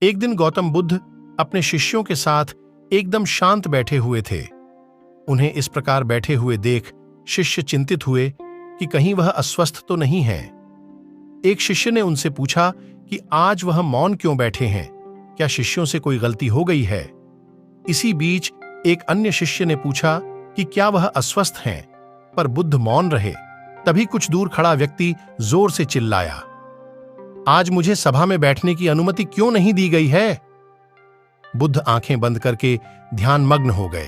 एक दिन गौतम बुद्ध अपने शिष्यों के साथ एकदम शांत बैठे हुए थे। उन्हें इस प्रकार बैठे हुए देख शिष्य चिंतित हुए कि कहीं वह अस्वस्थ तो नहीं है। एक शिष्य ने उनसे पूछा कि आज वह मौन क्यों बैठे हैं, क्या शिष्यों से कोई गलती हो गई है? इसी बीच एक अन्य शिष्य ने पूछा कि क्या वह अस्वस्थ हैं, पर बुद्ध मौन रहे। तभी कुछ दूर खड़ा व्यक्ति जोर से चिल्लाया, आज मुझे सभा में बैठने की अनुमति क्यों नहीं दी गई है? बुद्ध आंखें बंद करके ध्यानमग्न हो गए।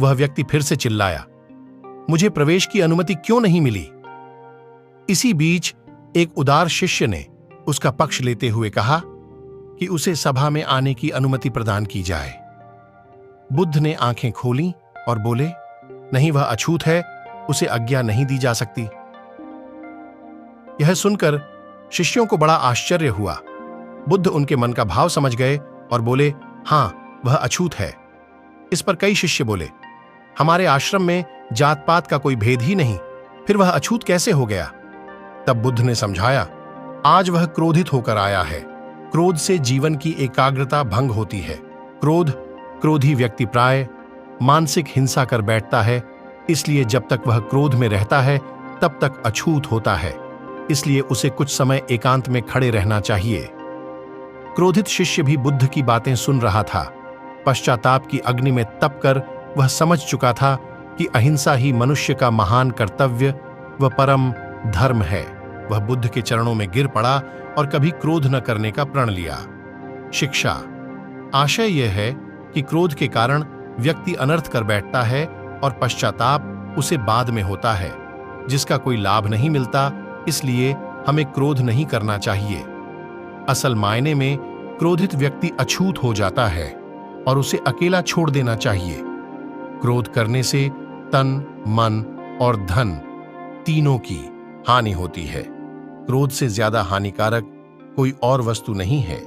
वह व्यक्ति फिर से चिल्लाया, मुझे प्रवेश की अनुमति क्यों नहीं मिली? इसी बीच एक उदार शिष्य ने उसका पक्ष लेते हुए कहा कि उसे सभा में आने की अनुमति प्रदान की जाए। बुद्ध ने आंखें खोलीं और बोले, नहीं, वह अछूत है, उसे आज्ञा नहीं दी जा सकती। यह सुनकर शिष्यों को बड़ा आश्चर्य हुआ। बुद्ध उनके मन का भाव समझ गए और बोले, हां, वह अछूत है। इस पर कई शिष्य बोले, हमारे आश्रम में जात पात का कोई भेद ही नहीं, फिर वह अछूत कैसे हो गया? तब बुद्ध ने समझाया, आज वह क्रोधित होकर आया है। क्रोध से जीवन की एकाग्रता भंग होती है। क्रोधी व्यक्ति प्राय मानसिक हिंसा कर बैठता है, इसलिए जब तक वह क्रोध में रहता है तब तक अछूत होता है। इसलिए उसे कुछ समय एकांत में खड़े रहना चाहिए। क्रोधित शिष्य भी बुद्ध की बातें सुन रहा था। पश्चाताप की अग्नि में तप कर वह समझ चुका था कि अहिंसा ही मनुष्य का महान कर्तव्य व परम धर्म है। वह बुद्ध के चरणों में गिर पड़ा और कभी क्रोध न करने का प्रण लिया। शिक्षा। आशय यह है कि क्रोध के कारण व्यक्ति अनर्थ कर बैठता है और पश्चाताप उसे बाद में होता है, जिसका कोई लाभ नहीं मिलता। इसलिए हमें क्रोध नहीं करना चाहिए। असल मायने में क्रोधित व्यक्ति अछूत हो जाता है और उसे अकेला छोड़ देना चाहिए। क्रोध करने से तन, मन और धन तीनों की हानि होती है। क्रोध से ज्यादा हानिकारक कोई और वस्तु नहीं है।